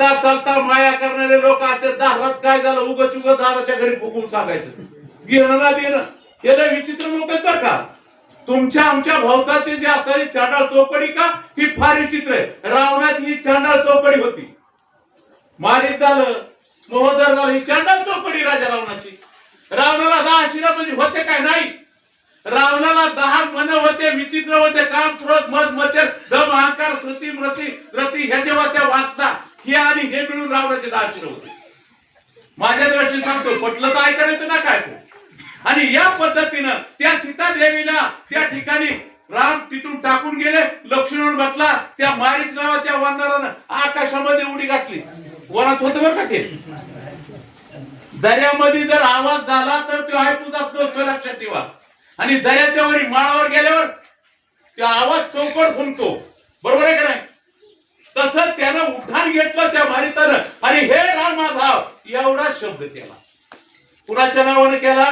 चालता चालता माया करणारे लोक असते. दारात काय झालं उगच उगच दाराच्या घरी फुकून सांगायचं घेणं ना देणं. हे लय विचित्र लोक आहेत बरं का. तुमच्या आमच्या भोवताची जी असणारी चांडाळ चौकडी का ही फार विचित्र आहे. रावणाची ही चांडाळ चौकडी होती. मारित झालं महोदर झालं ही चांडाळ चौकडी राजा रावणाची. रावणाला 10 शिरा म्हणजे होते काय नाही. रावणाला 10 मन होते. विचित्र होते. काम क्रोध मद मच्छर दम अहंकार श्रुती मृती रती ह्या जेव्हा त्या वाचता हे आणि हे मिळून रावणाचे 10 शिरा होते. माझ्या दृष्टीने सांगतो पटलं तर ऐकायचं ना काय. आणि या पद्धतीनं त्या सीता देवीला त्या ठिकाणी राम तिथून टाकून गेले. लक्ष्मण बसला त्या मारीच नावाच्या वानरानं आकाशामध्ये उडी घातली. वनात होतं बरं का ते. दर्यामध्ये जर आवाज झाला तर तो ऐकू जात नसतो लक्षात ठेवा. आणि दर्याच्या वरी माळावर गेल्यावर तो आवाज चौकड फुंकतो. बरोबर आहे का नाही. तसं त्यानं उठाण घेतलं त्या मारीचानं आणि हे रामाधाव एवढा शब्द केला. कुणाच्या नावाने केला.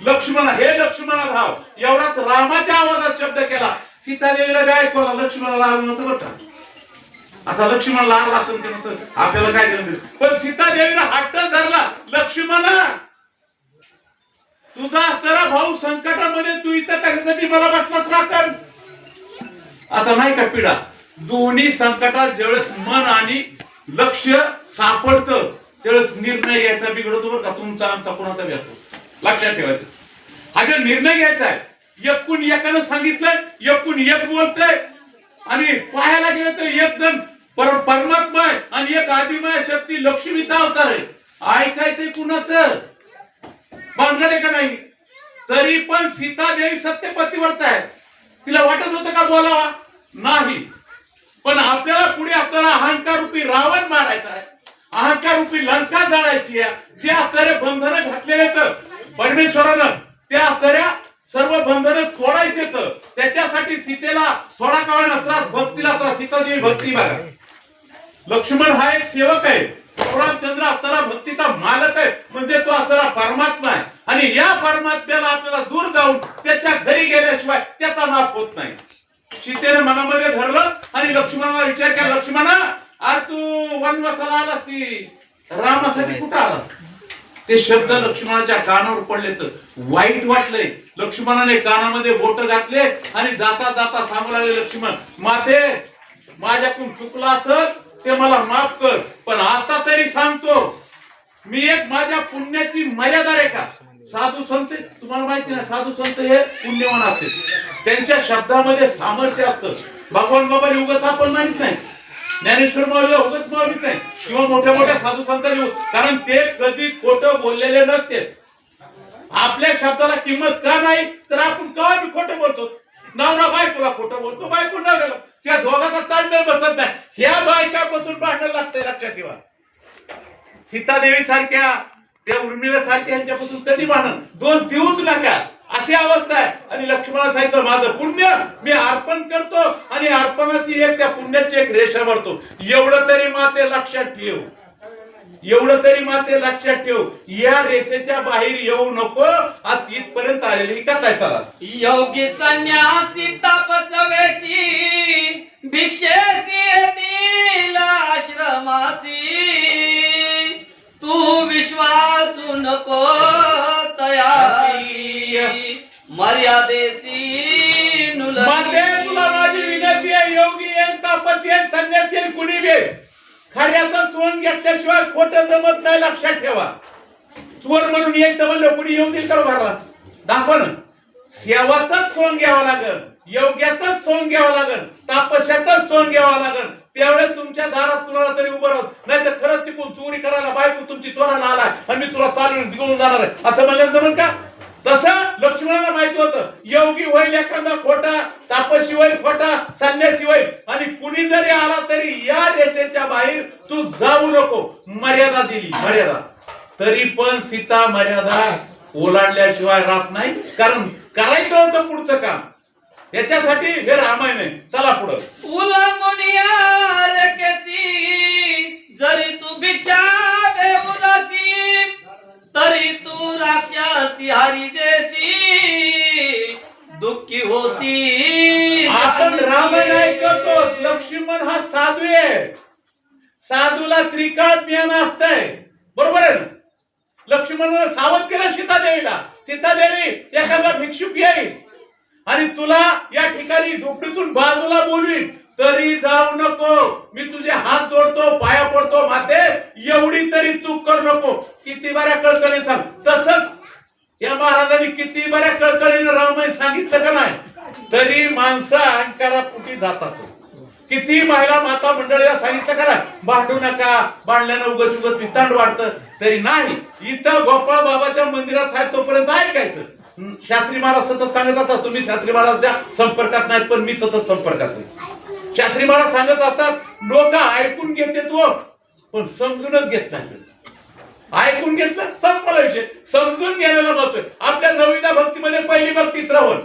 लक्ष्मण हे लक्ष्मणा धाव एवढाच रामाच्या आवाजात शब्द केला. सीतादेवीला बी ऐकवला. लक्ष्मणाला आलं नव्हतं बरं का. आता लक्ष्मणाला आला असं आपल्याला काय दिलं. पण सीतादेवीला हट्ट धरला. लक्ष्मणा तुझा असणारा भाऊ संकटामध्ये तू इथं कशासाठी मला बसलाच राखण. आता नाही का पिढा दोन्ही संकटात ज्यावेळेस मन आणि लक्ष सापडतं त्यावेळेस निर्णय घ्यायचा बिघडतो बरं का. तुमचा आमचा कोणाचा व्यक्ती लक्षात ठेवायचं. हा जो निर्णय घ्यायचा आहे एकूण एकानं सांगितलंय एकूण एक बोलतंय आणि पाहायला गेलं तर एक जण परमात्मा आहे आणि एक आदिमाय शक्ती लक्ष्मीचा अवतार आहे. ऐकायचंय कुणाचं भानगड का नाही. तरी पण सीता देवी सत्यपतिव्रता आहे. तिला वाटत होतं का बोलावा नाही. पण आपल्याला पुढे आपल्याला अहंकार रूपी रावण मारायचा आहे. अहंकार रूपी लंका जाळायची आहे. जे असणारे बंधनं घातलेले तर परमेश्वरानं त्या असणाऱ्या सर्व बंधनं तोडायचे तर त्याच्यासाठी सीतेला थोडा काळानं त्रास भक्तीला त्रास. सीतादेवी भक्ती बघा. लक्ष्मण हा एक सेवक आहे. रामचंद्र असणारा भक्तीचा मालक आहे. म्हणजे तो असणारा परमात्मा आहे. आणि या परमात्म्याला आपल्याला दूर जाऊन त्याच्या घरी गेल्याशिवाय त्याचा नाश होत नाही. सीतेने मनामध्ये धरलं आणि लक्ष्मणाला विचार केला. लक्ष्मणा आज तू वनवासाला आलास ती रामासाठी कुठं आलास. ते शब्द लक्ष्मणाच्या कानावर पडले तर वाईट वाटले. लक्ष्मणाने कानामध्ये बोट घातले आणि जाता जाता सांगू लागले लक्ष्मण माते माझ्याकडून चुकलं असेल ते मला माफ कर. पण आता तरी सांगतो मी एक माझ्या पुण्याची मर्यादा आहे का. साधू संत तुम्हाला माहिती ना साधू संत हे पुण्यवान असते. त्यांच्या शब्दामध्ये सामर्थ्य असतं. भगवान बाबाने उगाच आपण माहित नाही. ज्ञानेश्वर माऊलीला उगाच माहित नाही किंवा मोठ्या मोठ्या साधू संतांनी कारण ते कधी खोटं बोललेले नसते. आपल्या शब्दाला किंमत का नाही तर आपण केव्हा बी खोटं बोलतो. नवरा बायकोला खोटं बोलतो. बायको नवऱ्याला. त्या दोघांचा ताळमेळ बसत नाही. ह्या बायकापासून भांडण लागतंय लक्षात ठेवा. सीतादेवी सारख्या त्या उर्मिला सारख्या यांच्यापासून कधी भांडण दोष देऊच नका अशी अवस्था आहे. आणि लक्ष्मणा सांगितलं माझं पुण्य मी अर्पण करतो आणि अर्पणाची एक त्या पुण्याची एक रेषा भरतो. एवढं तरी माते लक्षात ठेव. एवढं तरी माते लक्षात ठेव. या रेषेच्या बाहेर येऊ नको. आज इथपर्यंत आलेली का काय चला. योगी संन्यासी तपस्वेशी भिक्षेसी येतील आश्रमासी तू विश्वासू नको तयासी मर्यादेसी माते तुला माझी विनंती आहे. योगी आहे तपस्वी आहे संन्यासी आहे कुणी बी खऱ्याचं सोन घेतल्याशिवाय खोटं जमत नाही लक्षात ठेवा. चोर म्हणून यायचं म्हणलं कुणी येऊन देईल का भरला दाखवा ना. सेवाचंच सोन घ्यावं लागल. योग्याचंच सोन घ्यावं लागल. तपस्याचंच सोन घ्यावं लागल. तेवढे तुमच्या दारात तुला तरी उभं राहत नाही तर खरंच तिकून चोरी करायला बायको तुमची चोराला आला आणि मी तुला चालून घेऊन जाणार आहे असं म्हणलं जमल का. तसं लक्ष्मणाला माहिती होतं योगी होईल एखादा खोटा तपस्वी होईल खोटा संन्यासी होईल आणि कुणी जरी आला तरी या रेषेच्या बाहेर तू जाऊ नको. मर्यादा दिली मर्यादा. तरी पण सीता मर्यादा ओलांडल्याशिवाय राहत नाही. कारण करायचं होतं पुढचं काम. याच्यासाठी हे रामायण आहे. चला पुढं. जरी तू भिक्षा देऊ जासी तरी तू राक्षसी हरी जैसी दुःखी होसी. आपण रामायण ऐकतो. लक्ष्मण हा साधू आहे. साधूला त्रिकाळ ज्ञान असतंय, बरोबर आहे ना? लक्ष्मणाला सावध केलं सीतादेवीला. सीतादेवी एखादा भिक्षुक येईल आणि तुला या ठिकाणी झोपडीतून बाजूला बोलवीन तरी जाऊ नको, मी तुझे हात जोडतो, पाया पडतो, माते एवढी तरी चूक करू नको. किती बऱ्या कळकळी सांग. तसंच या महाराजांनी किती बऱ्या कळकळीने रामायण सांगितलं का नाही, तरी माणसं अहंकारापोटी जातात. किती महिला माता मंडळीला सांगितलं का नाही, भांडू नका, भांडल्यानं उगच उगच वितांड वाढतं, तरी नाही. इथं गोपाळ बाबाच्या मंदिरात आहे तोपर्यंत ऐकायचं. शास्त्री महाराज सतत सांगत असतात, तुम्ही शास्त्री महाराजच्या संपर्कात नाहीत पण मी सतत संपर्कात आहे. शास्त्री महाराज सांगत असतात, लोक ऐकून घेते तो पण समजूनच घेत नाही. ऐकून घेतलं संपला विषय, समजून घ्यायला महत्व आहे. आपल्या नवविधा भक्तीमध्ये पहिली भक्ती श्रवण,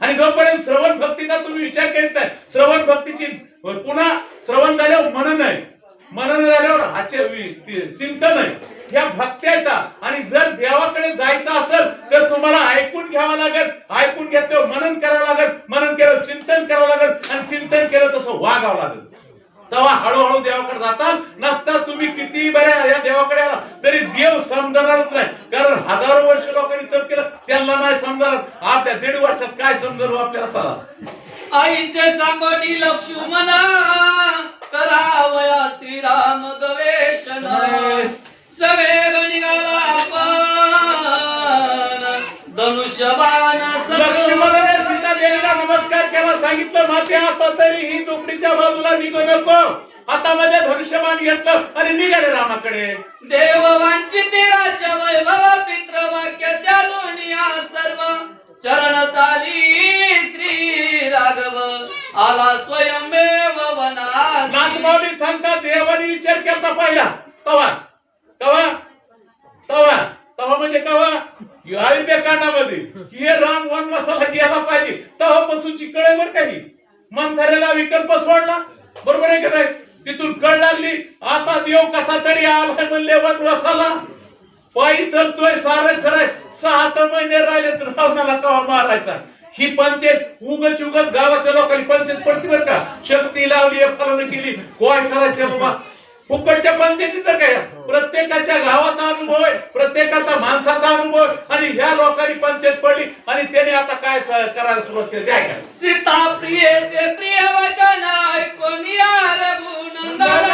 आणि जोपर्यंत श्रवण भक्तीचा तुम्ही विचार करीत नाही, श्रवण भक्तीची पुन्हा श्रवण झाल्यावर मनन आहे, मनन झाल्यावर चिंतन आहे, ह्या भक्त्या येतात. आणि जर देवाकडे जायचं असेल तर तुम्हाला ऐकून घ्यावं लागेल, ऐकून घेतल्यावर मनन करावं लागेल, मनन केलं चिंतन करावं लागेल, आणि चिंतन केलं तसं वागावं लागेल. तेव्हा हळूहळू देवाकडे जातात. नसता तुम्ही किती बऱ्या या देवाकडे आला तरी देव समजणारच नाही, कारण हजारो वर्ष लोकांनी तप केलं, त्यांना नाही समजणार. आपल्या 1.5 वर्षात काय समजलं आपल्याला? चला आईचे सांगोटी लक्ष्मण करावया श्रीराम गवेषण, सवेग निघाला आपण धनुष्यबाण. लक्ष्मणाने सीतादेवीला नमस्कार केला, सांगितलं माते आता तरी ही झोपडीच्या बाजूला निघू नको. हातामध्ये धनुष्यबाण घेतलं आणि निघाले रामाकडे. देव वांछित राज्य वैभव पितृवाक्य त्यालुनिया सर्व चरण चाली श्री राघव आला स्वयंमेव वनास. नाथमाऊली सांगतात, देवाने विचार केला पहिला तवा तवा तवा तवा म्हणजे कवा अयोध्या कांडामध्ये हे राम वनवासाला गेला पाहिजे तेव्हापासूनची कळे बर काही. मंथरेला विकल्प सोडला, बरोबर आहे का नाही? तिथून कळ लागली, आता देव कसा तरी आलाय म्हणले वनवासाला, पायी चलतोय, सारं खरंय. 6 महिने राहिले तर रावणाला कवा मारायचा. ही पंचायत उगच उगच गावाच्या लोकांनी पंचायत पडती बर का, शक्ती लावली, फलन केली, काय करायचे बाबा. फुकटच्या पंचायती तर काय, प्रत्येकाच्या गावाचा अनुभव आहे, प्रत्येकाचा माणसाचा अनुभव, आणि ह्या लोकांनी पंचायत पडली आणि त्याने आता काय करायला सुरुवात केली काय काय. सीता प्रियेचे प्रिय वचन ऐकून या रघुनंदन,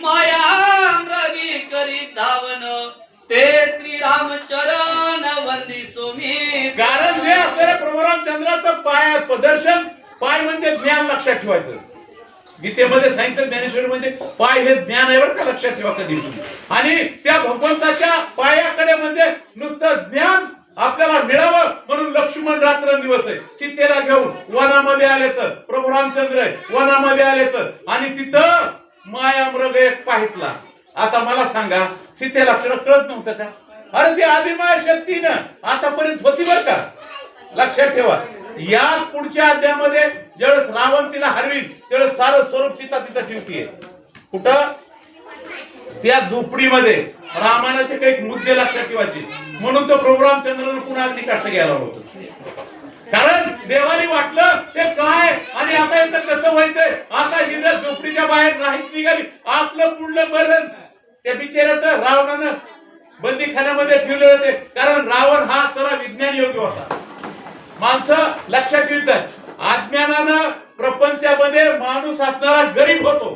माया मृगी करी धावन ते श्रीरामचरण वंदिसो मी. कारण जे असलेल्या प्रभू रामचंद्राचं पाय प्रदर्शन, पाय म्हणजे ज्ञान लक्षात ठेवायचं. गीतेमध्ये सांगितलं, ज्ञानेश्वरीमध्ये पाय हे ज्ञान आहे बरं का, लक्षात ठेवा कधी. आणि त्या भगवंताच्या पायाकडे म्हणजे नुसतं ज्ञान आपल्याला मिळावं म्हणून लक्ष्मण रात्रंदिवस आहे सीतेला घेऊन वनामध्ये आले तर, प्रभू रामचंद्र आहे वनामध्ये आले तर, आणि तिथं माया मृग एक पाहितला. आता मला सांगा, सीतेला कळत नव्हतं का? अरे ती आदिमाया शक्तीनं आतापर्यंत होती बर का, लक्षात ठेवा. याच पुढच्या अध्यायामध्ये ज्यावेळेस रावण तिला हरवीन त्यावेळेस सारं स्वरूप सीता तिथं ठेवतीये. कुठं? त्या झोपडीमध्ये. रामानाचे काही मुद्दे लक्षात ठेवायचे, म्हणून तो प्रभू रामचंद्रानं पुन्हा अगदी कष्ट घ्यायला होतं. कारण देवानी वाटलं ते काय, आणि आता इथं कसं व्हायचंय, आता ही जर झोपडीच्या बाहेर नाहीच निघाली आपलं पुढलं मरण. त्या बिचाऱ्याचं रावणानं बंदीखान्यामध्ये ठेवले होते, कारण रावण हा खरा विज्ञान योग्य होता. माणसं लक्षात ठेवतात, अज्ञानानं प्रपंचामध्ये माणूस असणारा गरीब होतो,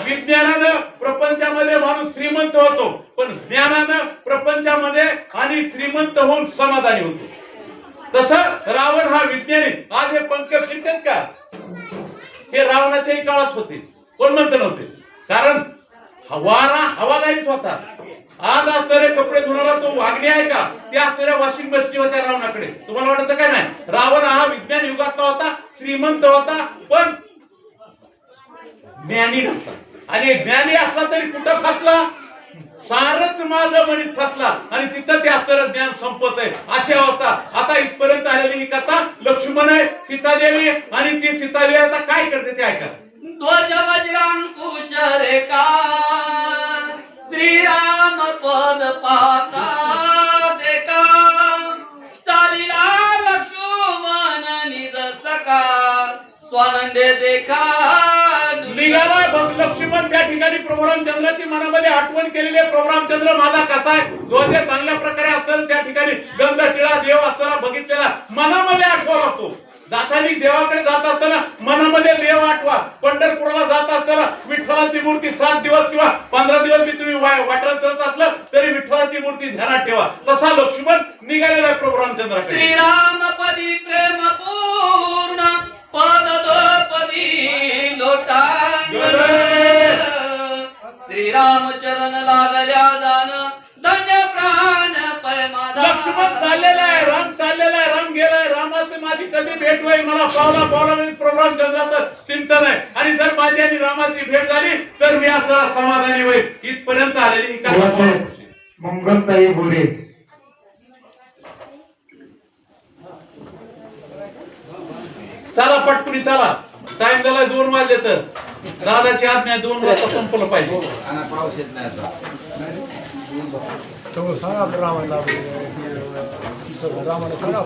विज्ञानानं प्रपंचामध्ये माणूस श्रीमंत होतो, पण ज्ञानानं प्रपंचामध्ये आणि श्रीमंत होऊन समाधानी होतो. तसं रावण हा विज्ञानी. आज हे पंख फिरतात का? हे रावणाच्याही काळात होते, कोण म्हणत नव्हते, कारण वारा हवादारीच होता. आज असणारे कपडे धुणारा तो वागणे आहे का? ते असणाऱ्या वॉशिंग मशीन होत्या रावणाकडे. तुम्हाला वाटतं काय? नाही. रावण हा विज्ञान युगातला होता, श्रीमंत होता, पण ज्ञानी नव्हता. आणि ज्ञानी असला तरी कुठं फसला? सारच माझं म्हणीत फसला, आणि तिथं ते असणारं ज्ञान संपत आहे अशी अवस्था. आता इथपर्यंत आलेली ही कथा लक्ष्मण आहे, सीतादेवी, आणि ती सीतादेवी आता काय करते ते ऐका. ध्वज वज्रांकुश रेखा श्रीराम पद पाता देखा, चालिला लक्ष्मण निज सका स्वानंदे देखा. निघाला बघ लक्ष्मण त्या ठिकाणी प्रभू रामचंद्राची मनामध्ये आठवण केलेली आहे. प्रभू रामचंद्र माझा कसा आहे, ध्वज चांगल्या प्रकारे असताना त्या ठिकाणी गंध टिळा देव असताना बघितलेला मनामध्ये आठवा लागतो. जाताना देवाकडे जात असताना मनामध्ये देव आठवा. पंढरपूरला जात असताना विठ्ठलाची मूर्ती 7 दिवस किंवा 15 दिवस बी तुम्ही वाटत चालत असलं तरी विठ्ठलाची मूर्ती ध्यानात ठेवा. तसा लक्ष्मण निघालेला आहे प्रभू रामचंद्राकडे. श्रीराम पदी प्रेम पूर्ण पदी लोटांगण श्रीराम चरण लागल्या जाण धन्य प्राण पय माझा. लक्ष्मण चाललेला आहे, राम चाललेला आहे, राम गेलाय. रामाची माझी कधी भेट होईल, मला पावला प्रभू रामचंद्राचं चिंतन आहे. आणि जर माझी आणि रामाची भेट झाली तर मी आपल्याला समाधानी होईल. इथपर्यंत आलेली ही कथा. मंगलताई बोले. चला पटकुनी चला, टाइम झाला 2 वाजले. तर दादाची आज्ञा 2 वाजता संपलं पाहिजे. सांगा रामाला सांगा